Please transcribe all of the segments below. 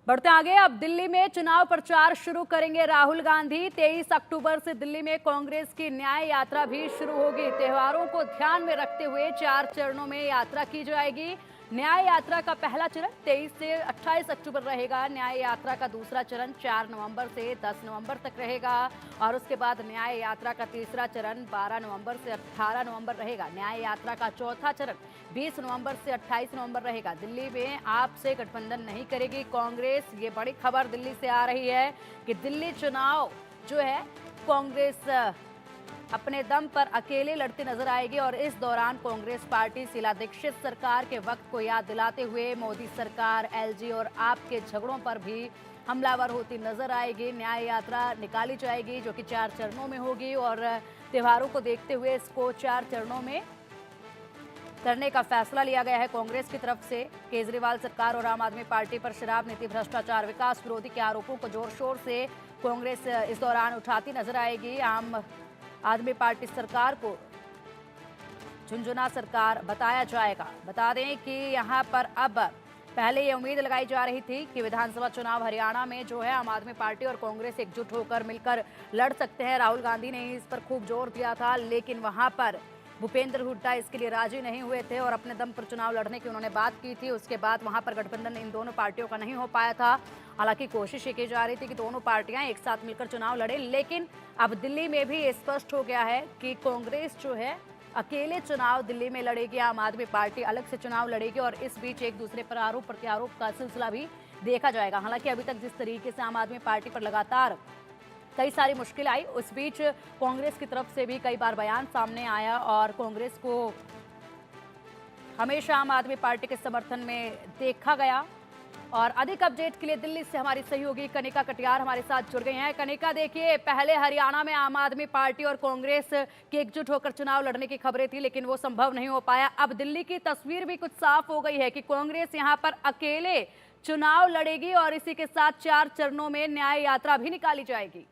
बढ़ते आगे। अब दिल्ली में चुनाव प्रचार शुरू करेंगे राहुल गांधी। 23 अक्टूबर से दिल्ली में कांग्रेस की न्याय यात्रा भी शुरू होगी। त्योहारों को ध्यान में रखते हुए 4 चरणों में यात्रा की जाएगी। न्याय यात्रा का पहला चरण 23 से 28 अक्टूबर रहेगा। न्याय यात्रा का दूसरा चरण 4 नवंबर से 10 नवंबर तक रहेगा और उसके बाद न्याय यात्रा का तीसरा चरण 12 नवंबर से 18 नवंबर रहेगा। न्याय यात्रा का चौथा चरण 20 नवंबर से 28 नवंबर रहेगा। दिल्ली में आपसे गठबंधन नहीं करेगी कांग्रेस। ये बड़ी खबर दिल्ली से आ रही है कि दिल्ली चुनाव जो है कांग्रेस अपने दम पर अकेले लड़ती नजर आएगी और इस दौरान कांग्रेस पार्टी शीला दीक्षित सरकार के वक्त को याद दिलाते हुए मोदी सरकार, एलजी और आप के झगड़ों पर भी हमलावर होती नजर आएगी। न्याय यात्रा निकाली जाएगी जो कि 4 चरणों में होगी और त्योहारों को देखते हुए इसको 4 चरणों में करने का फैसला लिया गया है कांग्रेस की तरफ से। केजरीवाल सरकार और आम आदमी पार्टी पर शराब नीति, भ्रष्टाचार, विकास विरोधी के आरोपों को जोर शोर से कांग्रेस इस दौरान उठाती नजर आएगी। आम आदमी पार्टी सरकार को झुनझुना सरकार बताया जाएगा। बता दें कि यहां पर अब पहले ये उम्मीद लगाई जा रही थी कि विधानसभा चुनाव हरियाणा में जो है आम आदमी पार्टी और कांग्रेस एकजुट होकर मिलकर लड़ सकते हैं। राहुल गांधी ने इस पर खूब जोर दिया था, लेकिन वहां पर भूपेंद्र हुड्डा इसके लिए राजी नहीं हुए थे और अपने दम पर चुनाव लड़ने की उन्होंने बात की थी। उसके बाद वहां पर गठबंधन इन दोनों पार्टियों का नहीं हो पाया था। हालांकि कोशिश ये की जा रही थी कि दोनों पार्टियां एक साथ मिलकर चुनाव लड़े, लेकिन अब दिल्ली में भी स्पष्ट हो गया है कि कांग्रेस जो है अकेले चुनाव दिल्ली में लड़ेगी, आम आदमी पार्टी अलग से चुनाव लड़ेगी और इस बीच एक दूसरे पर आरोप प्रत्यारोप का सिलसिला भी देखा जाएगा। हालांकि अभी तक जिस तरीके से आम आदमी पार्टी पर लगातार कई सारी मुश्किल आई, उस बीच कांग्रेस की तरफ से भी कई बार बयान सामने आया और कांग्रेस को हमेशा आम आदमी पार्टी के समर्थन में देखा गया। और अधिक अपडेट के लिए दिल्ली से हमारी सहयोगी कनिका कटियार हमारे साथ जुड़ गई हैं। कनिका, देखिए, पहले हरियाणा में आम आदमी पार्टी और कांग्रेस के एकजुट होकर चुनाव लड़ने की खबरें थी, लेकिन वो संभव नहीं हो पाया। अब दिल्ली की तस्वीर भी कुछ साफ हो गई है कि कांग्रेस यहां पर अकेले चुनाव लड़ेगी और इसी के साथ 4 चरणों में न्याय यात्रा भी निकाली जाएगी।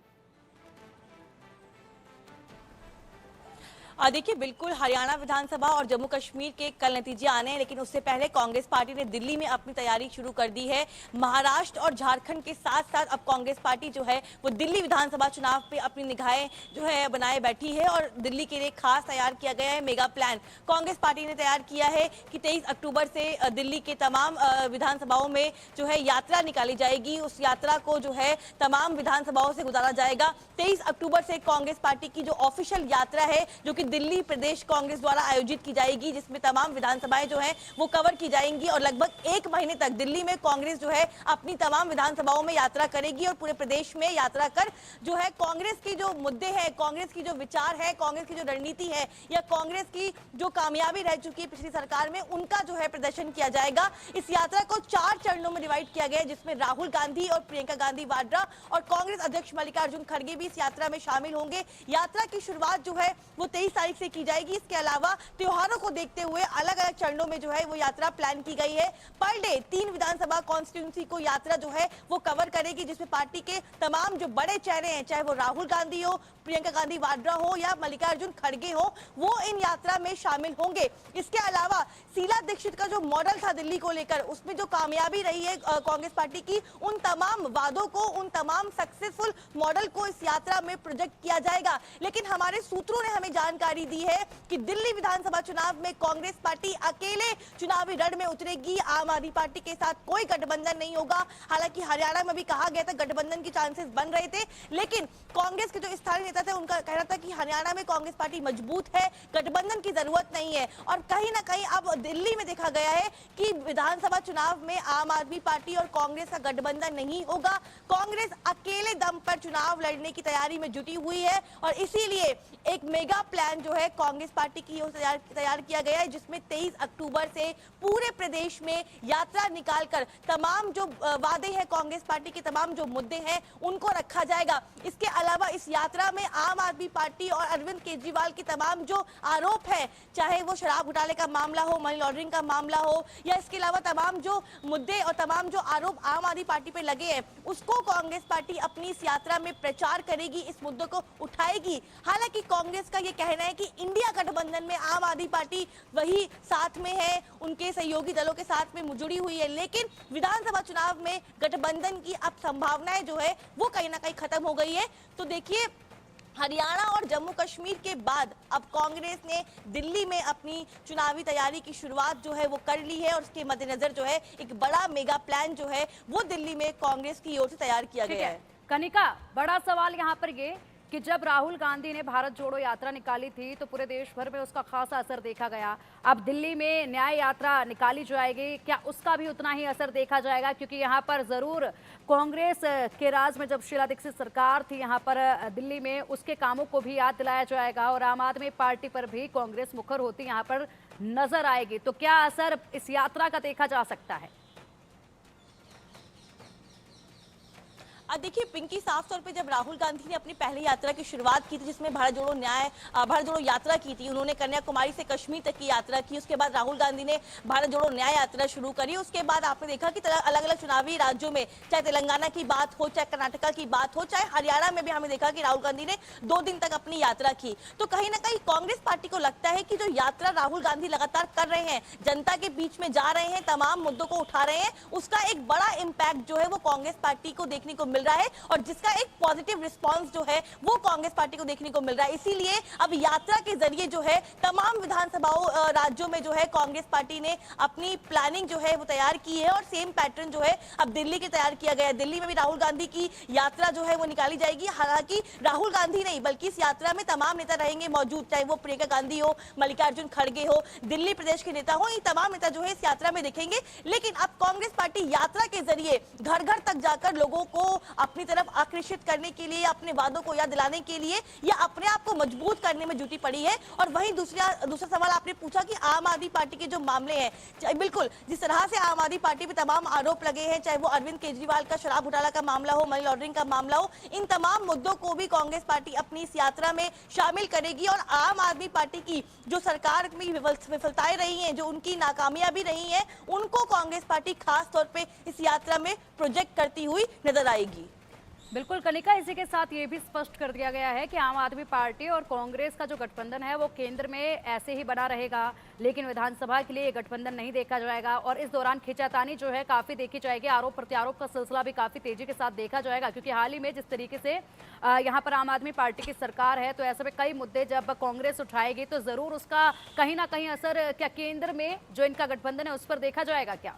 देखिए, बिल्कुल हरियाणा विधानसभा और जम्मू कश्मीर के कल नतीजे आने हैं, लेकिन उससे पहले कांग्रेस पार्टी ने दिल्ली में अपनी तैयारी शुरू कर दी है। महाराष्ट्र और झारखंड के साथ साथ अब कांग्रेस पार्टी जो है वो दिल्ली विधानसभा चुनाव पे अपनी निगाहें जो है बनाए बैठी है और दिल्ली के लिए खास तैयार किया गया है मेगा प्लान। कांग्रेस पार्टी ने तैयार किया है कि 23 अक्टूबर से दिल्ली के तमाम विधानसभाओं में जो है यात्रा निकाली जाएगी। उस यात्रा को जो है तमाम विधानसभाओं से गुजारा जाएगा। 23 अक्टूबर से कांग्रेस पार्टी की जो ऑफिशियल यात्रा है, जो कि दिल्ली प्रदेश कांग्रेस द्वारा आयोजित की जाएगी, जिसमें तमाम विधानसभाएं जो है वो कवर की जाएंगी और लगभग 1 महीने तक दिल्ली में कांग्रेस जो है अपनी तमाम विधानसभाओं में यात्रा करेगी और पूरे प्रदेश में यात्रा कर जो है कांग्रेस की जो मुद्दे हैं, कांग्रेस की जो विचार है, कांग्रेस की जो रणनीति है या कांग्रेस की जो कामयाबी रह चुकी है पिछली सरकार में, उनका जो है प्रदर्शन किया जाएगा। इस यात्रा को 4 चरणों में डिवाइड किया गया है, जिसमें राहुल गांधी और प्रियंका गांधी वाड्रा और कांग्रेस अध्यक्ष मल्लिकार्जुन खड़गे भी इस यात्रा में शामिल होंगे। यात्रा की शुरुआत जो है वो 23 तारीख से की जाएगी। इसके अलावा त्योहारों को देखते हुए अलग अलग चरणों में जो है वो यात्रा प्लान की गई है। पर डे 3 विधानसभा कॉन्स्टिट्यूंसी को यात्रा जो है वो कवर करेगी, जिसमें पार्टी के तमाम जो बड़े चेहरे हैं, चाहे वो राहुल गांधी हो, प्रियंका गांधी वाड्रा हो या मल्लिकार्जुन खड़गे हो, वो इन यात्रा में शामिल होंगे। इसके अलावा शीला दीक्षित का जो मॉडल था दिल्ली को लेकर, उसमें जो कामयाबी रही है कांग्रेस पार्टी की, उन तमाम वादों को, उन तमाम सक्सेसफुल मॉडल को इस यात्रा में प्रोजेक्ट किया जाएगा। लेकिन हमारे सूत्रों ने हमें जानकारी दी है कि दिल्ली विधानसभा चुनाव में कांग्रेस पार्टी अकेले चुनावी रण में उतरेगी। आम आदमी पार्टी के साथ कोई गठबंधन नहीं होगा। हालांकि हरियाणा में भी कहा गया था गठबंधन के चांसेस बन रहे थे, लेकिन कांग्रेस के जो स्थानीय नेता थे उनका कहना था कि हरियाणा में कांग्रेस पार्टी मजबूत है, गठबंधन की जरूरत नहीं है। और कहीं ना कहीं अब दिल्ली में देखा गया है कि विधानसभा चुनाव में आम आदमी पार्टी और कांग्रेस का गठबंधन नहीं होगा। कांग्रेस अकेले दम पर चुनाव लड़ने की तैयारी में जुटी हुई है और इसीलिए एक मेगा प्लान जो है कांग्रेस पार्टी की ओर से तैयार किया गया है, जिसमें 23 अक्टूबर से पूरे प्रदेश में यात्रा निकालकर तमाम जो वादे हैं कांग्रेस पार्टी के, तमाम जो मुद्दे हैं उनको रखा जाएगा। इसके अलावा इस यात्रा में आम आदमी पार्टी और अरविंद केजरीवाल के तमाम जो आरोप है, चाहे वो शराब घोटाले का मामला हो, मनी लॉन्ड्रिंग का मामला हो या इसके अलावा तमाम जो मुद्दे और तमाम जो आरोप आम आदमी पार्टी पे लगे हैं, उसको कांग्रेस पार्टी अपनी इस यात्रा में प्रचार करेगी, इस मुद्दों को उठाएगी। हालांकि कांग्रेस का ये कहना रहे हैं कि इंडिया गठबंधन में आम आदमी पार्टी वही साथ में है, उनके सहयोगी दलों के साथ में जुड़ी हुई है, लेकिन विधानसभा चुनाव में गठबंधन की अब संभावनाएं जो है वो कहीं ना कहीं खत्म हो गई है। तो देखिए, हरियाणा और जम्मू कश्मीर के बाद अब कांग्रेस ने दिल्ली में अपनी चुनावी तैयारी की शुरुआत जो है वो कर ली है और उसके मद्देनजर जो है एक बड़ा मेगा प्लान जो है वो दिल्ली में कांग्रेस की ओर से तैयार किया गया है। कनिका, बड़ा सवाल यहाँ पर ये कि जब राहुल गांधी ने भारत जोड़ो यात्रा निकाली थी तो पूरे देश भर में उसका खासा असर देखा गया। अब दिल्ली में न्याय यात्रा निकाली जाएगी, क्या उसका भी उतना ही असर देखा जाएगा? क्योंकि यहाँ पर जरूर कांग्रेस के राज में जब शीला दीक्षित सरकार थी यहाँ पर दिल्ली में, उसके कामों को भी याद दिलाया जाएगा और आम आदमी पार्टी पर भी कांग्रेस मुखर होती यहाँ पर नजर आएगी। तो क्या असर इस यात्रा का देखा जा सकता है? अब देखिए पिंकी, साफ तौर पे जब राहुल गांधी ने अपनी पहली यात्रा की शुरुआत की थी जिसमें भारत जोड़ो यात्रा की थी, उन्होंने कन्याकुमारी से कश्मीर तक की यात्रा की। उसके बाद राहुल गांधी ने भारत जोड़ो न्याय यात्रा शुरू करी। उसके बाद आपने देखा कि अलग अलग चुनावी राज्यों में, चाहे तेलंगाना की बात हो, चाहे कर्नाटका की बात हो, चाहे हरियाणा में भी हमें देखा कि राहुल गांधी ने 2 दिन तक अपनी यात्रा की। तो कहीं ना कहीं कांग्रेस पार्टी को लगता है कि जो यात्रा राहुल गांधी लगातार कर रहे हैं, जनता के बीच में जा रहे हैं, तमाम मुद्दों को उठा रहे हैं, उसका एक बड़ा इंपैक्ट जो है वो कांग्रेस पार्टी को देखने को मिल रहा है और जिसका एक पॉजिटिव रिस्पांस जो है वो कांग्रेस पार्टी को देखने को मिल रहा है। इसीलिए अब यात्रा के जरिए जो है तमाम विधानसभाओं राज्यों में जो है कांग्रेस पार्टी ने अपनी प्लानिंग जो है वो तैयार की है और सेम पैटर्न जो है अब दिल्ली के तैयार किया गया है। दिल्ली में भी राहुल गांधी की यात्रा जो है वो निकाली जाएगी। हालांकि राहुल गांधी नहीं बल्कि इस यात्रा में तमाम नेता रहेंगे मौजूद, चाहे वो प्रियंका गांधी हो, मल्लिकार्जुन खड़गे हो, दिल्ली प्रदेश के नेता हो, ये तमाम नेता जो है इस यात्रा में दिखेंगे। लेकिन अब कांग्रेस पार्टी यात्रा के जरिए घर घर तक जाकर लोगों को अपनी तरफ आकर्षित करने के लिए, अपने वादों को याद दिलाने के लिए या अपने आप को मजबूत करने में जुटी पड़ी है। और वहीं दूसरा सवाल आपने पूछा कि आम आदमी पार्टी के जो मामले हैं, बिल्कुल जिस तरह से आम आदमी पार्टी पे तमाम आरोप लगे हैं, चाहे वो अरविंद केजरीवाल का शराब घोटाला का मामला हो, मनी लॉन्ड्रिंग का मामला हो, इन तमाम मुद्दों को भी कांग्रेस पार्टी अपनी इस यात्रा में शामिल करेगी। और आम आदमी पार्टी की जो सरकार में विफलताएं रही हैं, जो उनकी नाकामियां भी रही हैं, उनको कांग्रेस पार्टी खास तौर पे इस यात्रा में प्रोजेक्ट करती हुई नजर आएगी। बिल्कुल कनिका, इसी के साथ ये भी स्पष्ट कर दिया गया है कि आम आदमी पार्टी और कांग्रेस का जो गठबंधन है वो केंद्र में ऐसे ही बना रहेगा, लेकिन विधानसभा के लिए ये गठबंधन नहीं देखा जाएगा। और इस दौरान खींचातानी जो है काफी देखी जाएगी, आरोप प्रत्यारोप का सिलसिला भी काफी तेजी के साथ देखा जाएगा। क्योंकि हाल ही में जिस तरीके से यहाँ पर आम आदमी पार्टी की सरकार है, तो ऐसे में कई मुद्दे जब कांग्रेस उठाएगी तो जरूर उसका कहीं ना कहीं असर क्या केंद्र में जो इनका गठबंधन है उस पर देखा जाएगा क्या?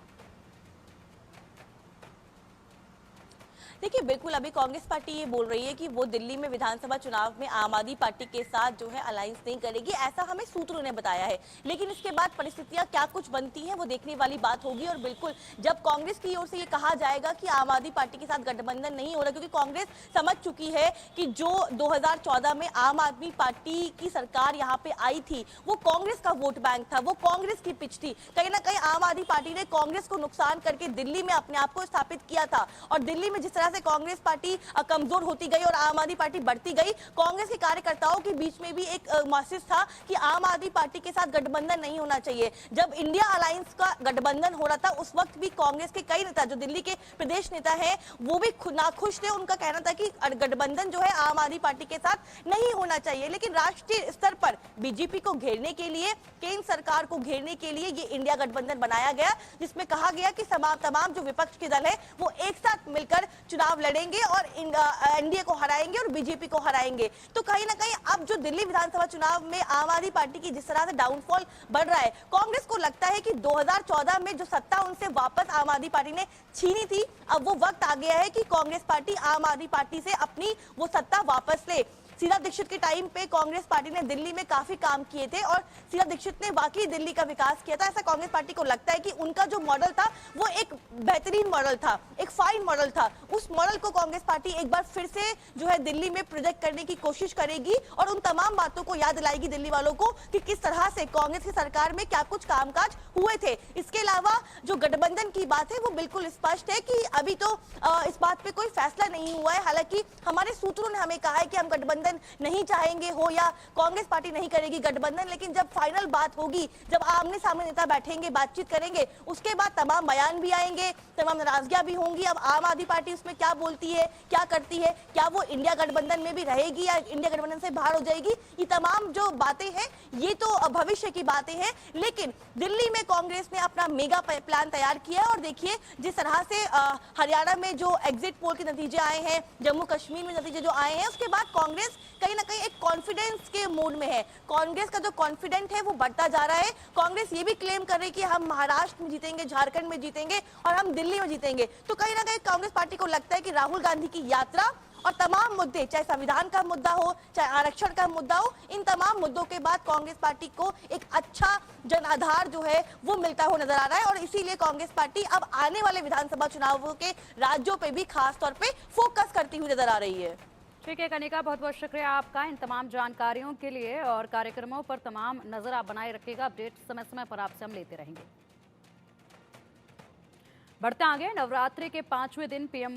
देखिए बिल्कुल, अभी कांग्रेस पार्टी ये बोल रही है कि वो दिल्ली में विधानसभा चुनाव में आम आदमी पार्टी के साथ जो है अलायंस नहीं करेगी, ऐसा हमें सूत्रों ने बताया है। लेकिन इसके बाद परिस्थितियां क्या कुछ बनती हैं वो देखने वाली बात होगी। और बिल्कुल जब कांग्रेस की ओर से ये कहा जाएगा कि आम आदमी पार्टी के साथ गठबंधन नहीं हो रहा, क्योंकि कांग्रेस समझ चुकी है कि जो 2014 में आम आदमी पार्टी की सरकार यहाँ पे आई थी वो कांग्रेस का वोट बैंक था, वो कांग्रेस की पिच थी। कहीं ना कहीं आम आदमी पार्टी ने कांग्रेस को नुकसान करके दिल्ली में अपने आप को स्थापित किया था। और दिल्ली में जिस तरह से कांग्रेस पार्टी कमजोर होती गई और आम आदमी पार्टी बढ़ती गई, कांग्रेस के कार्यकर्ताओं के बीच में भी एक मैसेज था कि आम आदमी पार्टी के साथ गठबंधन नहीं होना चाहिए। जब इंडिया अलायंस का गठबंधन हो रहा था उस वक्त भी कांग्रेस के कई नेता, जो दिल्ली के प्रदेश नेता हैं, वो भी नाखुश थे। उनका कहना था कि गठबंधन जो है आम आदमी पार्टी के साथ नहीं होना चाहिए। लेकिन राष्ट्रीय स्तर पर बीजेपी को घेरने के लिए, केंद्र सरकार को घेरने के लिए ये इंडिया गठबंधन बनाया गया, जिसमें कहा गया कि तमाम जो विपक्ष के दल है वो एक साथ मिलकर चुनाव लड़ेंगे और एनडीए को हराएंगे और बीजेपी को हराएंगे। तो कहीं ना कहीं अब जो दिल्ली विधानसभा चुनाव में आम आदमी पार्टी की जिस तरह से डाउनफॉल बढ़ रहा है, कांग्रेस को लगता है कि 2014 में जो सत्ता उनसे वापस आम आदमी पार्टी ने छीनी थी, अब वो वक्त आ गया है कि कांग्रेस पार्टी आम आदमी पार्टी से अपनी वो सत्ता वापस ले। शीला दीक्षित के टाइम पे कांग्रेस पार्टी ने दिल्ली में काफी काम किए थे और शीला दीक्षित ने वाकई दिल्ली का विकास किया था। ऐसा कांग्रेस पार्टी को लगता है कि उनका जो मॉडल था वो एक बेहतरीन मॉडल था, एक फाइन मॉडल था। उस मॉडल को कांग्रेस पार्टी एक बार फिर से जो है दिल्ली में प्रोजेक्ट करने की कोशिश करेगी और उन तमाम बातों को याद दिलाएगी दिल्ली वालों को कि किस तरह से कांग्रेस की सरकार में क्या कुछ कामकाज हुए थे। इसके अलावा जो गठबंधन की बात है वो बिल्कुल स्पष्ट है कि अभी तो इस बात पे कोई फैसला नहीं हुआ है। हालांकि हमारे सूत्रों ने हमें कहा है कि हम गठबंधन गठबंधन नहीं चाहेंगे हो या कांग्रेस पार्टी नहीं करेगी गठबंधन, लेकिन जब फाइनल बात होगी, जब आमने सामने नेता बैठेंगे, बातचीत करेंगे, उसके बाद तमाम बयान भी आएंगे, तमाम नाराजगियां भी होंगी। अब आम आदमी पार्टी उसमें क्या बोलती है, क्या करती है, क्या वो इंडिया गठबंधन में भी रहेगी या इंडिया गठबंधन से बाहर हो जाएगी, ये तमाम जो बातें हैं ये तो भविष्य की बातें हैं। लेकिन दिल्ली में कांग्रेस ने अपना मेगा प्लान तैयार किया है और देखिए जिस तरह से हरियाणा में जो एग्जिट पोल के नतीजे आए हैं, जम्मू कश्मीर में नतीजे जो आए हैं, उसके बाद कांग्रेस कहीं ना कहीं एक कॉन्फिडेंस के मूड में है। कांग्रेस का जो कॉन्फिडेंट है वो बढ़ता जा रहा है। कांग्रेस ये भी क्लेम कर रही है कि हम महाराष्ट्र में जीतेंगे, झारखंड में जीतेंगे और हम दिल्ली में जीतेंगे। तो कहीं ना कहीं कांग्रेस पार्टी को लगता है कि राहुल गांधी की यात्रा और तमाम मुद्दे, चाहे संविधान का मुद्दा हो, चाहे आरक्षण का मुद्दा हो, इन तमाम मुद्दों के बाद कांग्रेस पार्टी को एक अच्छा जनाधार जो है वो मिलता हुआ नजर आ रहा है और इसीलिए कांग्रेस पार्टी अब आने वाले विधानसभा चुनावों के राज्यों पे भी खास तौर पे फोकस करती हुई नजर आ रही है। ठीक है कनिका, बहुत बहुत शुक्रिया आपका इन तमाम जानकारियों के लिए और कार्यक्रमों पर तमाम नजर आप बनाए रखिएगा। अपडेट समय समय पर आपसे हम लेते रहेंगे। बढ़ते आगे, नवरात्रि के 5वें दिन पीएम